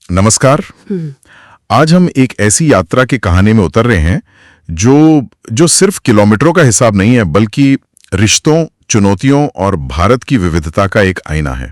नमस्कार। आज हम एक ऐसी यात्रा की कहानी में उतर रहे हैं जो सिर्फ किलोमीटरों का हिसाब नहीं है, बल्कि रिश्तों, चुनौतियों और भारत की विविधता का एक आईना है।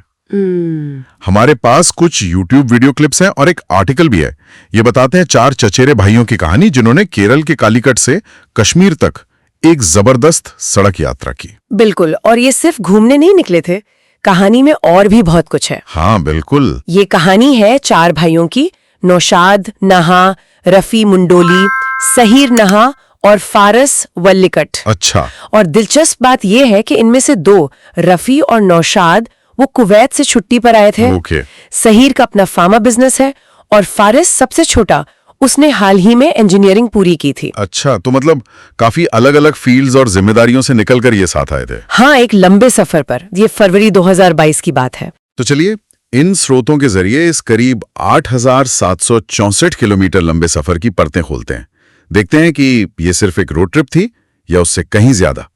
हमारे पास कुछ YouTube वीडियो क्लिप्स हैं और एक आर्टिकल भी है। ये बताते हैं 4 चचेरे भाइयों की कहानी जिन्होंने केरल के कालीकट से कश्मीर तक एक जबरदस्त सड़क यात्रा की। बिल्कुल, और ये सिर्फ घूमने नहीं निकले थे, कहानी में और भी बहुत कुछ है। हाँ बिल्कुल। ये कहानी है 4 भाइयों की, नौशाद नहा, रफी मुंडोली, सहीर नहा और फारस वल्लिकट। अच्छा। और दिलचस्प बात यह है कि इनमें से 2, रफी और नौशाद, वो कुवैत से छुट्टी पर आए थे। ओके। सहीर का अपना फार्मा बिजनेस है और फारिस सबसे छोटा, उसने हाल ही में इंजीनियरिंग पूरी की थी। अच्छा, तो मतलब काफी अलग अलग फील्ड्स और जिम्मेदारियों से निकलकर ये साथ आए थे। हाँ, एक लंबे सफर पर। ये फरवरी 2022 की बात है। तो चलिए इन स्रोतों के जरिए इस करीब 8,764 किलोमीटर लंबे सफर की परतें खोलते हैं। देखते हैं कि ये सिर्फ एक रोड ट्रिप थी या उससे कहीं ज्यादा।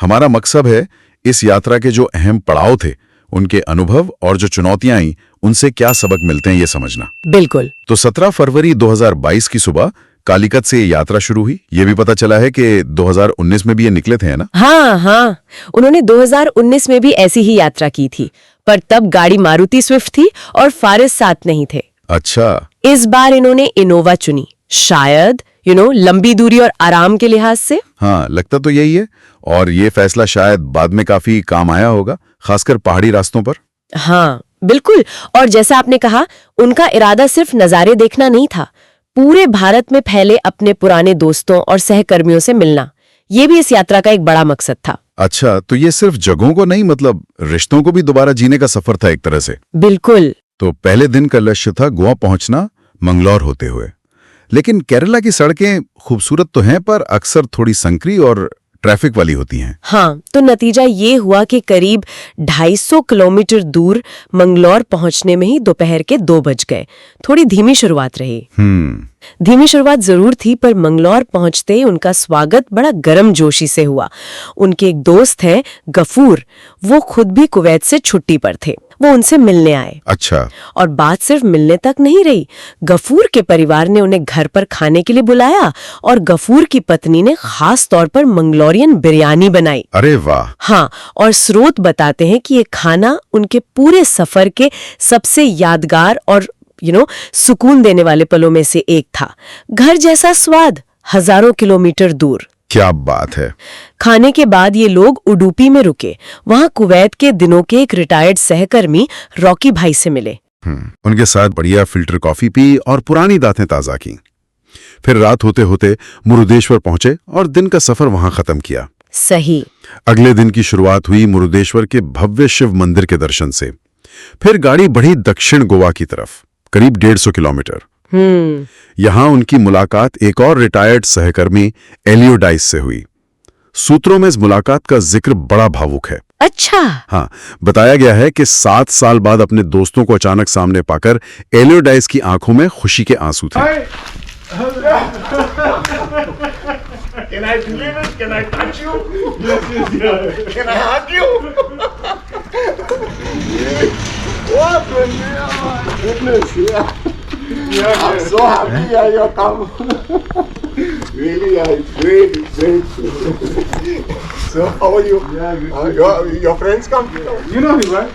हमारा मकसद है इस यात्रा के जो अहम पड़ाव थे, उनके अनुभव और जो चुनौतियां आई, उनसे क्या सबक मिलते हैं ये समझना। बिल्कुल। तो 17 फरवरी 2022 की सुबह कालीकट से ये यात्रा शुरू हुई। ये भी पता चला है कि 2019 में भी ये निकले थे, है ना? हाँ, उन्होंने 2019 में भी ऐसी ही यात्रा की थी, पर तब गाड़ी मारुति स्विफ्ट थी और फारिस साथ नहीं थे। अच्छा। इस बार इन्होंने इनोवा चुनी, शायद लंबी दूरी और आराम के लिहाज से। हाँ, लगता तो यही है। और ये फैसला शायद बाद में काफी काम आया होगा, खासकर पहाड़ी रास्तों पर। हाँ बिल्कुल। और जैसा आपने कहा, उनका इरादा सिर्फ नज़ारे देखना नहीं था, पूरे भारत में फैले अपने पुराने दोस्तों और सहकर्मियों से मिलना, ये भी इस यात्रा का एक बड़ा मकसद था। अच्छा, तो ये सिर्फ जगहों को नहीं, मतलब रिश्तों को भी दोबारा जीने का सफर था एक तरह से। बिल्कुल। तो पहले दिन का लक्ष्य था गोवा पहुंचना, मंगलौर होते हुए। लेकिन केरला की सड़कें खूबसूरत तो हैं, पर अक्सर थोड़ी संकरी और ट्रैफिक वाली होती हैं। हाँ, तो नतीजा ये हुआ कि करीब 250 किलोमीटर दूर मंगलौर पहुंचने में ही दोपहर के 2 बज गए। थोड़ी धीमी शुरुआत रही। धीमी शुरुआत जरूर थी, पर मंगलौर पहुंचते ही उनका स्वागत बड़ा गर्मजोशी से हुआ। उनके एक दोस्त हैं गफूर, वो खुद भी कुवैत से छुट्टी पर थे, वो उनसे मिलने आए। अच्छा। और बात सिर्फ मिलने तक नहीं रही, गफूर के परिवार ने उन्हें घर पर खाने के लिए बुलाया और गफूर की पत्नी ने खास तौर पर मंगलोरियन बिरयानी बनाई। अरे वाह। हाँ, और स्रोत बताते हैं कि ये खाना उनके पूरे सफर के सबसे यादगार और सुकून देने वाले पलों में से एक था। घर जैसा स्वाद, हजारों किलोमीटर दूर। क्या बात है। खाने के बाद ये लोग उडुपी में रुके। वहां कुवैत के दिनों के एक रिटायर्ड सहकर्मी रॉकी भाई से मिले। उनके साथ बढ़िया फिल्टर कॉफी पी और पुरानी बातें ताजा की। फिर रात होते होते मुरुदेश्वर पहुंचे और दिन का सफर वहां खत्म किया। सही। अगले दिन की शुरुआत हुई मुरुदेश्वर के भव्य शिव मंदिर के दर्शन से। फिर गाड़ी बढ़ी दक्षिण गोवा की तरफ, करीब 150 किलोमीटर। यहां उनकी मुलाकात एक और रिटायर्ड सहकर्मी एलियो डाइस से हुई। सूत्रों में इस मुलाकात का जिक्र बड़ा भावुक है। अच्छा। हाँ, बताया गया है कि 7 साल बाद अपने दोस्तों को अचानक सामने पाकर एलियो डाइस की आंखों में खुशी के आंसू थे। Can I believe it? Can I touch you? Yes. Can I hug you? What? My goodness, yeah. I'm so happy you come. Really, it's great, it's great. So, how are you? Yeah, good. Your friends come? You know him, right?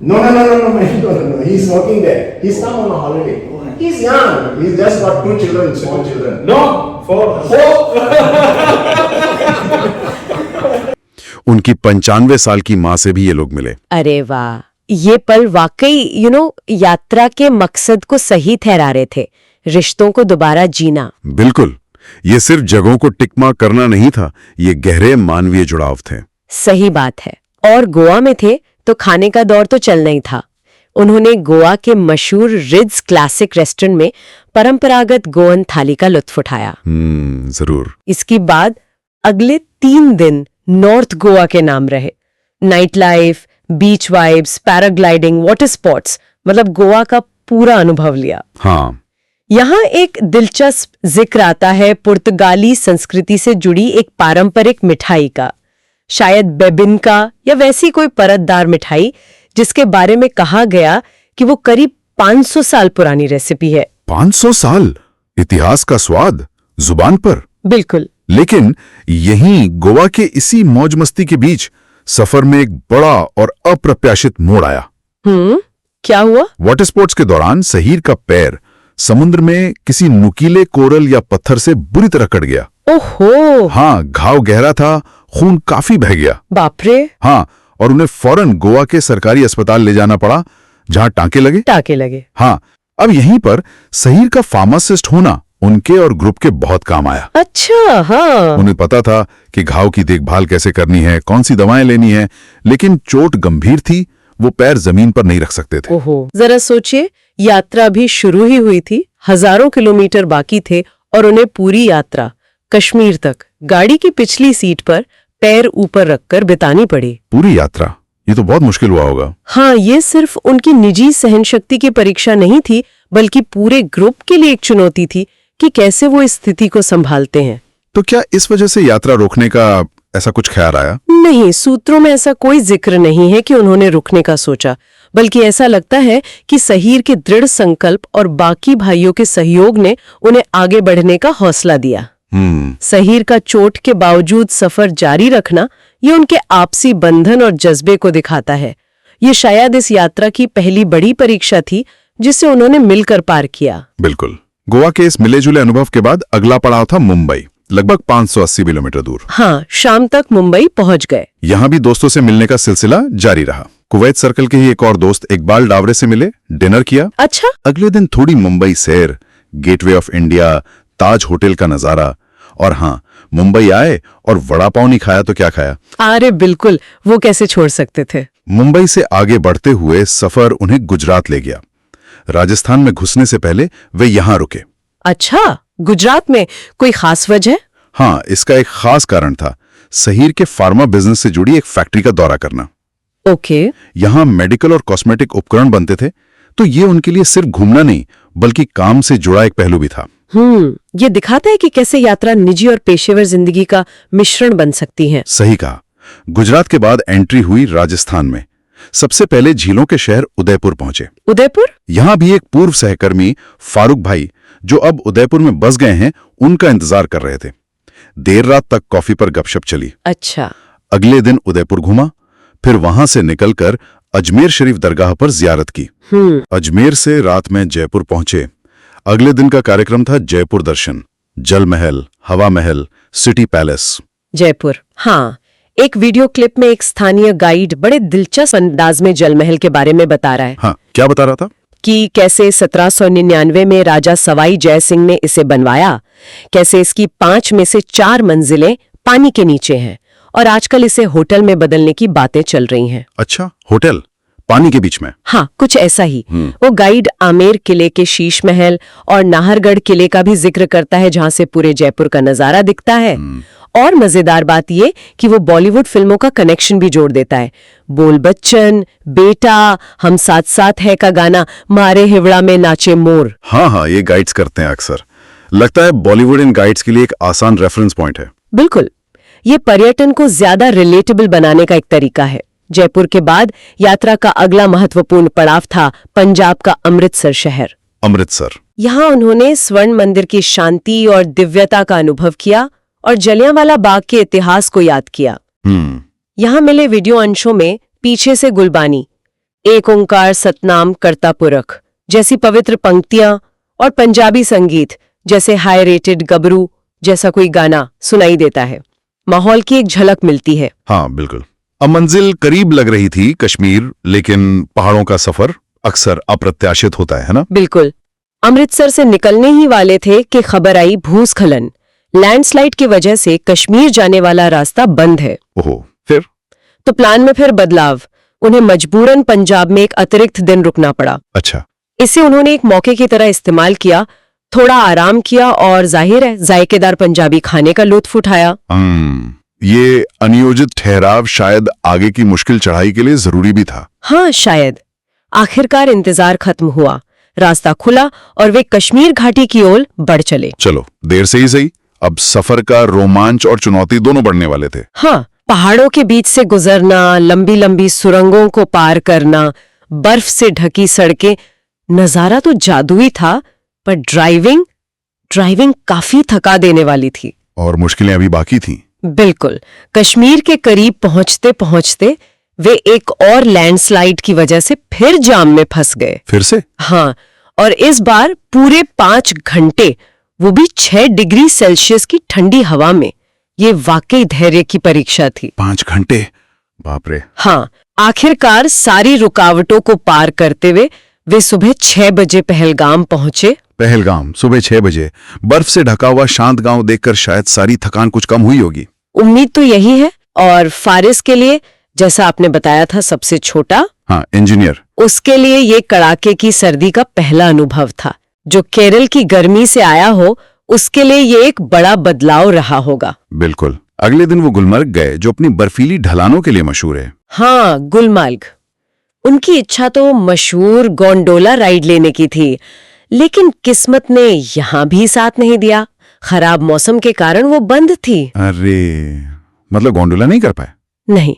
No. He's working there. He's come on a holiday. He's young. He's just got 2 children, 2 children. No, 4. उनकी 95 साल की माँ से भी ये लोग मिले। अरे वाह, ये पल वाकई यात्रा के मकसद को सही ठहरा रहे थे, रिश्तों को दोबारा जीना। बिल्कुल, ये सिर्फ जगहों को टिक मार्क करना नहीं था, ये गहरे मानवीय जुड़ाव थे। सही बात है। और गोवा में थे तो खाने का दौर तो चलना ही था। उन्होंने गोवा के मशहूर रिड्स क्लासिक रेस्टोरेंट में परंपरागत गोवन थाली का लुत्फ उठाया। जरूर। इसके बाद अगले 3 दिन नॉर्थ गोवा के नाम रहे। नाइट लाइफ, बीच वाइब्स, पैराग्लाइडिंग, वाटर स्पोर्ट्स, मतलब गोवा का पूरा अनुभव लिया। हाँ। यहाँ एक दिलचस्प जिक्र आता है पुर्तगाली संस्कृति से जुड़ी एक पारंपरिक मिठाई का, शायद बेबिनका या वैसी कोई परतदार मिठाई जिसके बारे में कहा गया कि वो करीब 500 साल पुरानी रेसिपी है। 500 साल इतिहास का स्वाद जुबान पर। बिल्कुल। लेकिन यहीं गोवा के इसी मौज मस्ती के बीच सफर में एक बड़ा और अप्रत्याशित मोड़ आया। क्या हुआ? वाटर स्पोर्ट्स के दौरान सहीर का पैर समुद्र में किसी नुकीले कोरल या पत्थर से बुरी तरह कट गया। ओहो। हाँ, घाव गहरा था, खून काफी बह गया। बाप रे। हाँ, और उन्हें फौरन गोवा के सरकारी अस्पताल ले जाना पड़ा, जहां टांके लगे। हाँ, अब यहीं पर सहीर का फार्मासिस्ट होना उनके और ग्रुप के बहुत काम आया। अच्छा। हाँ, उन्हें पता था कि घाव की देखभाल कैसे करनी है, कौन सी दवाएं लेनी है, लेकिन चोट गंभीर थी, वो पैर जमीन पर नहीं रख सकते थे। ओहो। जरा सोचिए, यात्रा भी शुरू ही हुई थी, हजारों किलोमीटर बाकी थे और उन्हें पूरी यात्रा कश्मीर तक गाड़ी की पिछली सीट पर पैर ऊपर रखकर बितानी पड़ी। पूरी यात्रा, ये तो बहुत मुश्किल हुआ होगा। हाँ, ये सिर्फ उनकी निजी सहनशक्ति की परीक्षा नहीं थी, बल्कि पूरे ग्रुप के लिए एक चुनौती थी कि कैसे वो इस स्थिति को संभालते हैं। तो क्या इस वजह से यात्रा रोकने का ऐसा कुछ ख्याल आया? नहीं, सूत्रों में ऐसा कोई जिक्र नहीं है कि उन्होंने रुकने का सोचा, बल्कि ऐसा लगता है कि सहीर के दृढ़ संकल्प और बाकी भाइयों के सहयोग ने उन्हें आगे बढ़ने का हौसला दिया। सहीर का चोट के बावजूद सफर जारी रखना, ये उनके आपसी बंधन और जज्बे को दिखाता है। ये शायद इस यात्रा की पहली बड़ी परीक्षा थी जिसे उन्होंने मिलकर पार किया। बिल्कुल। गोवा के इस मिले जुले अनुभव के बाद अगला पड़ाव था मुंबई, लगभग 580 किलोमीटर दूर। हाँ, शाम तक मुंबई पहुंच गए। यहाँ भी दोस्तों से मिलने का सिलसिला जारी रहा। कुवैत सर्कल के ही एक और दोस्त इकबाल डावरे से मिले, डिनर किया। अच्छा। अगले दिन थोड़ी मुंबई सैर, gateway of India, Taj hotel का नजारा, और हाँ, मुंबई आए और वड़ा पाव नहीं खाया तो क्या खाया। अरे बिल्कुल, वो कैसे छोड़ सकते थे। मुंबई से आगे बढ़ते हुए सफर उन्हें गुजरात ले गया। राजस्थान में घुसने से पहले वे यहां रुके। अच्छा, गुजरात में कोई खास वजह? हाँ, इसका एक खास कारण था सहीर के फार्मा बिजनेस से जुड़ी एक फैक्ट्री का दौरा करना। ओके। यहां मेडिकल और कॉस्मेटिक उपकरण बनते थे, तो ये उनके लिए सिर्फ घूमना नहीं बल्कि काम से जुड़ा एक पहलू भी था। ये दिखाता है कि कैसे यात्रा निजी और पेशेवर जिंदगी का मिश्रण बन सकती है। सही कहा। गुजरात के बाद एंट्री हुई राजस्थान में। सबसे पहले झीलों के शहर उदयपुर पहुंचे। उदयपुर? यहां भी एक पूर्व सहकर्मी फारूक भाई, जो अब उदयपुर में बस गए हैं, उनका इंतजार कर रहे थे। देर रात तक कॉफी पर गपशप चली। अच्छा। अगले दिन उदयपुर घूमा, फिर वहां से निकलकर अजमेर शरीफ दरगाह पर जियारत की। अजमेर से रात में जयपुर पहुंचे। अगले दिन का कार्यक्रम था जयपुर दर्शन, जल महल, हवा महल, सिटी पैलेस। जयपुर, हाँ। एक वीडियो क्लिप में एक स्थानीय गाइड बड़े दिलचस्प अंदाज में जल महल के बारे में बता रहा है। हाँ, क्या बता रहा था? कि कैसे 1799 में राजा सवाई जय सिंह ने इसे बनवाया, कैसे इसकी 5 में से 4 मंजिलें पानी के नीचे हैं और आजकल इसे होटल में बदलने की बातें चल रही हैं। अच्छा, होटल पानी के बीच में? हाँ, कुछ ऐसा ही। वो गाइड आमेर किले के शीश महल और नाहरगढ़ किले का भी जिक्र करता है, जहां से पूरे जयपुर का नजारा दिखता है। और मजेदार बात ये कि वो बॉलीवुड फिल्मों का कनेक्शन भी जोड़ देता है। बोल बच्चन, बेटा, हम साथ साथ है का गाना, मारे हिवड़ा में नाचे मोर। हाँ, ये गाइड्स करते हैं अक्सर। लगता है बॉलीवुड इन गाइड्स के लिए एक आसान रेफरेंस पॉइंट है। बिल्कुल, ये पर्यटन को ज्यादा रिलेटेबल बनाने का एक तरीका है। जयपुर के बाद यात्रा का अगला महत्वपूर्ण पड़ाव था पंजाब का अमृतसर शहर। अमृतसर। यहाँ उन्होंने स्वर्ण मंदिर की शांति और दिव्यता का अनुभव किया और जलियांवाला बाग के इतिहास को याद किया। यहाँ मिले वीडियो अंशों में पीछे से गुलबानी, एक ओंकार सतनाम करता पुरख जैसी पवित्र पंक्तियां और पंजाबी संगीत जैसे हाई रेटेड गबरू जैसा कोई गाना सुनाई देता है। माहौल की एक झलक मिलती है। हाँ, बिल्कुल। अब मंजिल करीब लग रही थी कश्मीर, लेकिन पहाड़ों का सफर अक्सर अप्रत्याशित होता है ना? बिल्कुल। अमृतसर से निकलने ही वाले थे कि खबर आई भूस्खलन। लैंडस्लाइड की वजह से कश्मीर जाने वाला रास्ता बंद है। ओहो, फिर? तो प्लान में फिर बदलाव। उन्हें मजबूरन पंजाब में एक अतिरिक्त दिन रुकना पड़ा। अच्छा। इसे उन्होंने एक मौके की तरह इस्तेमाल किया, थोड़ा आराम किया और जाहिर है जायकेदार पंजाबी खाने का लुत्फ उठाया। ये अनियोजित ठहराव शायद आगे की मुश्किल चढ़ाई के लिए जरूरी भी था। हाँ, शायद। आखिरकार इंतजार खत्म हुआ, रास्ता खुला और वे कश्मीर घाटी की ओर बढ़ चले। चलो, देर से ही सही, अब सफर का रोमांच और चुनौती दोनों बढ़ने वाले थे। हाँ, पहाड़ों के बीच से गुजरना, लंबी लंबी सुरंगों को पार करना, बर्फ से ढकी सड़कें, नजारा तो जादुई था, पर ड्राइविंग काफी थका देने वाली थी। और मुश्किलें अभी बाकी थीं। बिल्कुल। कश्मीर के करीब पहुंचते पहुंचते वे एक और लैंडस्लाइड की वजह से फिर जाम में फंस गए। फिर से? हाँ, और इस बार पूरे 5 घंटे, वो भी 6 डिग्री सेल्सियस की ठंडी हवा में। ये वाकई धैर्य की परीक्षा थी। 5 घंटे? बाप रे। हाँ, आखिरकार सारी रुकावटों को पार करते हुए वे सुबह 6 बजे पहलगाम पहुंचे। पहलगाम सुबह 6 बजे, बर्फ से ढका हुआ शांत गांव देखकर शायद सारी थकान कुछ कम हुई होगी। उम्मीद तो यही है। और फारिस के लिए, जैसा आपने बताया था, सबसे छोटा, हाँ, इंजीनियर, उसके लिए ये कड़ाके की सर्दी का पहला अनुभव था। जो केरल की गर्मी से आया हो, उसके लिए ये एक बड़ा बदलाव रहा होगा। बिल्कुल। अगले दिन वो गुलमर्ग गए, जो अपनी बर्फीली ढलानों के लिए मशहूर है। हाँ, गुलमर्ग। उनकी इच्छा तो मशहूर गोंडोला राइड लेने की थी, लेकिन किस्मत ने यहां भी साथ नहीं दिया। खराब मौसम के कारण वो बंद थी। अरे, मतलब गोंडोला नहीं कर पाए? नहीं,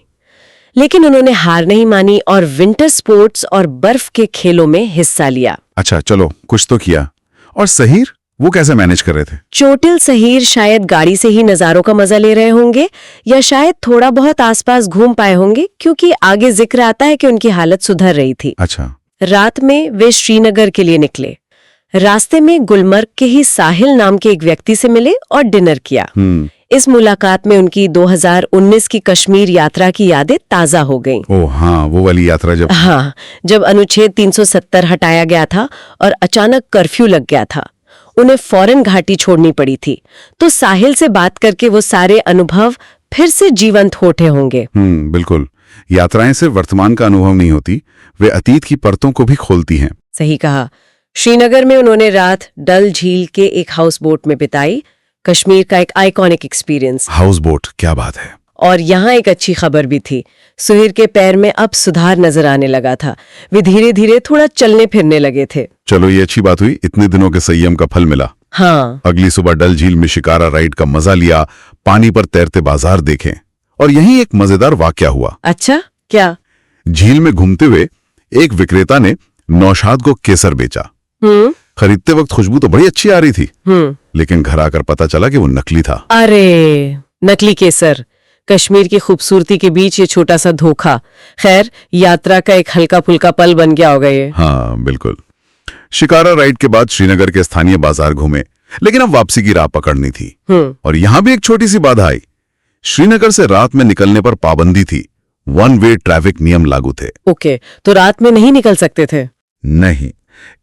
लेकिन उन्होंने हार नहीं मानी और विंटर स्पोर्ट्स और बर्फ के खेलों में हिस्सा लिया। अच्छा, चलो, कुछ तो किया। और सहीर, वो कैसे मैनेज कर रहे थे? चोटिल सहीर शायद गाड़ी से ही नजारों का मजा ले रहे होंगे, या शायद थोड़ा बहुत आसपास घूम पाए होंगे, क्योंकि आगे जिक्र आता है कि उनकी हालत सुधर रही थी। अच्छा। रात में वे श्रीनगर के लिए निकले। रास्ते में गुलमर्ग के ही साहिल नाम के एक व्यक्ति से मिले और डिनर किया। इस मुलाकात में उनकी 2019 की कश्मीर यात्रा की यादें ताजा हो गईं। ओह हाँ, वो वाली यात्रा जब अनुच्छेद 370 हटाया गया था और अचानक कर्फ्यू लग गया था, उन्हें फौरन घाटी छोड़नी पड़ी थी। तो साहिल से बात करके वो सारे अनुभव फिर से जीवंत होते होंगे। बिल्कुल। यात्राएं सिर्फ वर्तमान का अनुभव नहीं होती, वे अतीत की परतों को भी खोलती हैं। सही कहा। श्रीनगर में उन्होंने रात डल झील के एक हाउस बोट में बिताई। कश्मीर का एक आइकॉनिक एक्सपीरियंस। हाउस बोट, क्या बात है। और यहाँ एक अच्छी खबर भी थी। सुहेर के पैर में अब सुधार नजर आने लगा था। वे धीरे धीरे थोड़ा चलने फिरने लगे थे। चलो, ये अच्छी बात हुई, इतने दिनों के संयम का फल मिला। हाँ। अगली सुबह डल झील में शिकारा राइड का मजा लिया, पानी पर तैरते बाजार देखे, और यहीं एक मजेदार वाकया हुआ। अच्छा, क्या? झील में घूमते हुए एक विक्रेता ने नौशाद को केसर बेचा। खरीदते वक्त खुशबू तो बड़ी अच्छी आ रही थी, लेकिन घर आकर पता चला कि वो नकली था। अरे, नकली केसर। कश्मीर की खूबसूरती के बीच ये छोटा सा धोखा। खैर, यात्रा का एक हल्का फुल्का पल बन गया होगा ये। हाँ, बिल्कुल। शिकारा राइड के बाद श्रीनगर के स्थानीय बाजार घूमे, लेकिन अब वापसी की राह पकड़नी थी। और यहां भी एक छोटी सी बाधा आई। श्रीनगर से रात में निकलने पर पाबंदी थी। 1 वे ट्रैफिक नियम लागू थे। ओके, तो रात में नहीं निकल सकते थे? नहीं।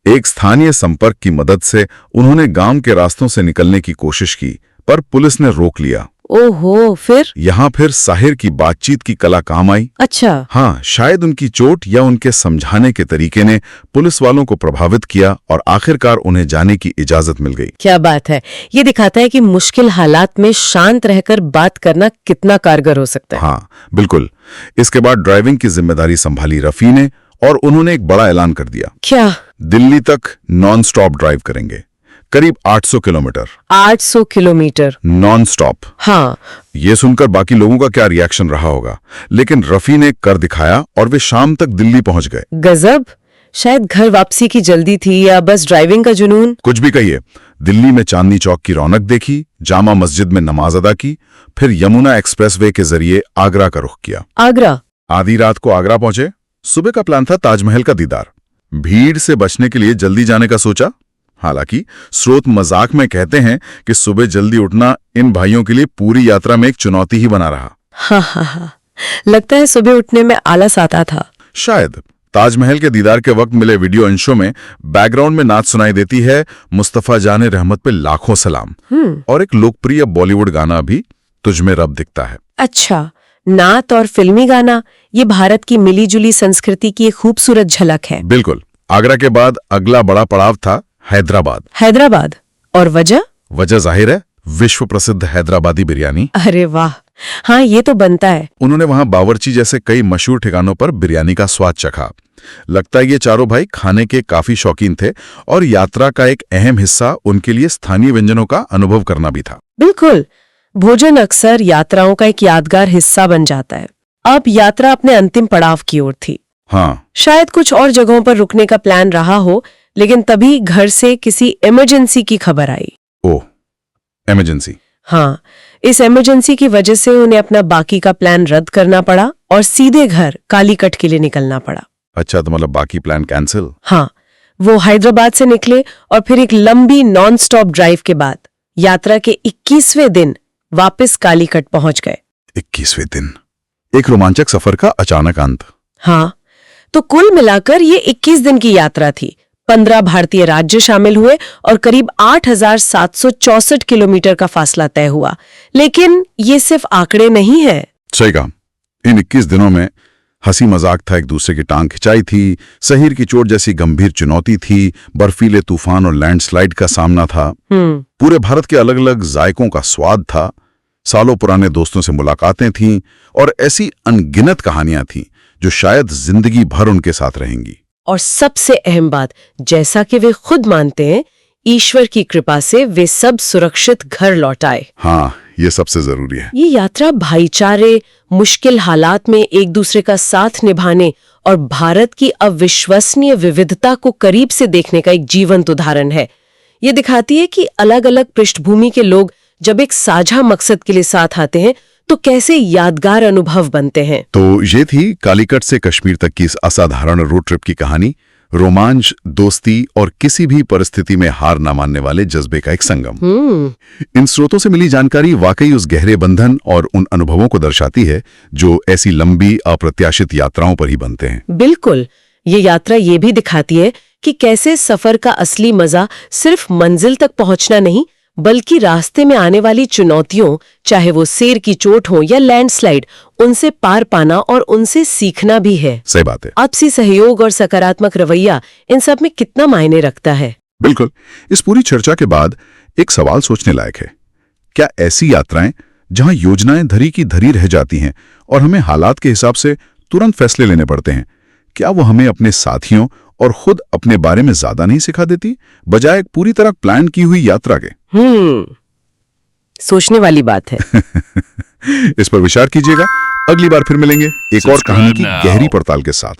एक स्थानीय संपर्क की मदद से उन्होंने गांव के रास्तों से निकलने की कोशिश की, पर पुलिस ने रोक लिया। ओहो, फिर? यहाँ फिर साहिर की बातचीत की कला काम आई। अच्छा। हाँ, शायद उनकी चोट या उनके समझाने के तरीके ने पुलिस वालों को प्रभावित किया और आखिरकार उन्हें जाने की इजाजत मिल गई। क्या बात है। ये दिखाता है कि मुश्किल हालात में शांत रहकर बात करना कितना कारगर हो सकता है। हाँ, बिल्कुल। इसके बाद ड्राइविंग की जिम्मेदारी संभाली रफी ने, और उन्होंने एक बड़ा ऐलान कर दिया। क्या? दिल्ली तक नॉन स्टॉप ड्राइव करेंगे, करीब 800 किलोमीटर। 800 kilometre non stop. हाँ। ये सुनकर बाकी लोगों का क्या रिएक्शन रहा होगा, लेकिन रफी ने कर दिखाया और वे शाम तक दिल्ली पहुंच गए। गजब। शायद घर वापसी की जल्दी थी या बस ड्राइविंग का जुनून। कुछ भी कहिए। दिल्ली में चांदनी चौक की रौनक देखी, जामा मस्जिद में नमाज अदा की, फिर यमुना एक्सप्रेसवे के जरिए आगरा का रुख किया। आगरा? आधी रात को आगरा पहुंचे। सुबह का प्लान था ताजमहल का दीदार। भीड़ से बचने के लिए जल्दी जाने का सोचा। हालांकि स्रोत मजाक में कहते हैं कि सुबह जल्दी उठना इन भाइयों के लिए पूरी यात्रा में एक चुनौती ही बना रहा। हाँ। लगता है सुबह उठने में आलस आता था। शायद। ताजमहल के दीदार के वक्त मिले वीडियो अंशों में बैकग्राउंड में नाच सुनाई देती है, मुस्तफा जाने रहमत पे लाखों सलाम, और एक लोकप्रिय बॉलीवुड गाना भी, तुझ में रब दिखता है। अच्छा, नात और फिल्मी गाना, ये भारत की मिलीजुली संस्कृति की एक खूबसूरत झलक है। बिल्कुल। आगरा के बाद अगला बड़ा पड़ाव था हैदराबाद। हैदराबाद? और वजह? वजह जाहिर है, विश्व प्रसिद्ध हैदराबादी बिरयानी। अरे वाह, हाँ, ये तो बनता है। उन्होंने वहां बावर्ची जैसे कई मशहूर ठिकानों पर बिरयानी का स्वाद चखा। लगता है ये चारों भाई खाने के काफी शौकीन थे, और यात्रा का एक अहम हिस्सा उनके लिए स्थानीय व्यंजनों का अनुभव करना भी था। बिल्कुल। भोजन अक्सर यात्राओं का एक यादगार हिस्सा बन जाता है। अब यात्रा अपने अंतिम पड़ाव की ओर थी। हाँ, शायद कुछ और जगहों पर रुकने का प्लान रहा हो, लेकिन तभी घर से किसी इमरजेंसी की खबर आई। ओह, इमरजेंसी। हाँ, इस इमरजेंसी की वजह से उन्हें अपना बाकी का प्लान रद्द करना पड़ा और सीधे घर कालीकट के लिए निकलना पड़ा। अच्छा, तो मतलब बाकी प्लान कैंसिल। हाँ, वो हैदराबाद से निकले और फिर एक लंबी नॉन स्टॉप ड्राइव के बाद यात्रा के 21वें दिन वापस कालीकट पहुंच गए। 21वें दिन, एक रोमांचक सफर का अचानक अंत। हाँ, तो कुल मिलाकर ये 21 दिन की यात्रा थी। 15 भारतीय राज्य शामिल हुए और करीब 8,764 किलोमीटर का फासला तय हुआ। लेकिन ये सिर्फ आंकड़े नहीं है। सही कहा, इन 21 दिनों में हंसी मजाक था, एक दूसरे की टांग खिंचाई थी, शरीर की चोट जैसी गंभीर चुनौती थी, बर्फीले तूफान और लैंडस्लाइड का सामना था, पूरे भारत के अलग अलग जायकों का स्वाद था, सालों पुराने दोस्तों से मुलाकातें थीं और ऐसी अनगिनत कहानियां थीं जो शायद जिंदगी भर उनके साथ रहेंगी। और सबसे अहम बात, जैसा कि वे खुद मानते हैं, ईश्वर की कृपा से वे सब सुरक्षित घर लौट आए। हाँ, ये सबसे जरूरी है। ये यात्रा भाईचारे, मुश्किल हालात में एक दूसरे का साथ निभाने और भारत की अविश्वसनीय विविधता को करीब से देखने का एक जीवंत उदाहरण है। ये दिखाती है कि अलग अलग पृष्ठभूमि के लोग जब एक साझा मकसद के लिए साथ आते हैं तो कैसे यादगार अनुभव बनते हैं। तो ये थी कालीकट से कश्मीर तक की इस असाधारण रोड ट्रिप की कहानी। रोमांच, दोस्ती और किसी भी परिस्थिति में हार न मानने वाले जज्बे का एक संगम। इन स्रोतों से मिली जानकारी वाकई उस गहरे बंधन और उन अनुभवों को दर्शाती है जो ऐसी लंबी अप्रत्याशित यात्राओं पर ही बनते हैं। बिल्कुल, ये यात्रा ये भी दिखाती है कि कैसे सफर का असली मजा सिर्फ मंजिल तक पहुंचना नहीं, बल्कि रास्ते में आने वाली चुनौतियों, चाहे वो शेर की चोट हो या लैंडस्लाइड, उनसे पार पाना और उनसे सीखना भी है। सही बात है। आपसी सहयोग और सकारात्मक रवैया इन सब में कितना मायने रखता है। बिल्कुल। इस पूरी चर्चा के बाद एक सवाल सोचने लायक है। क्या ऐसी यात्राएं जहां योजनाएं धरी की धरी रह जाती हैं और हमें हालात के हिसाब से तुरंत फैसले लेने पड़ते हैं, क्या वो हमें अपने साथियों और खुद अपने बारे में ज्यादा नहीं सिखा देती, बजाय एक पूरी तरह प्लान की हुई यात्रा के? सोचने वाली बात है। इस पर विचार कीजिएगा। अगली बार फिर मिलेंगे एक और कहानी की गहरी पड़ताल के साथ।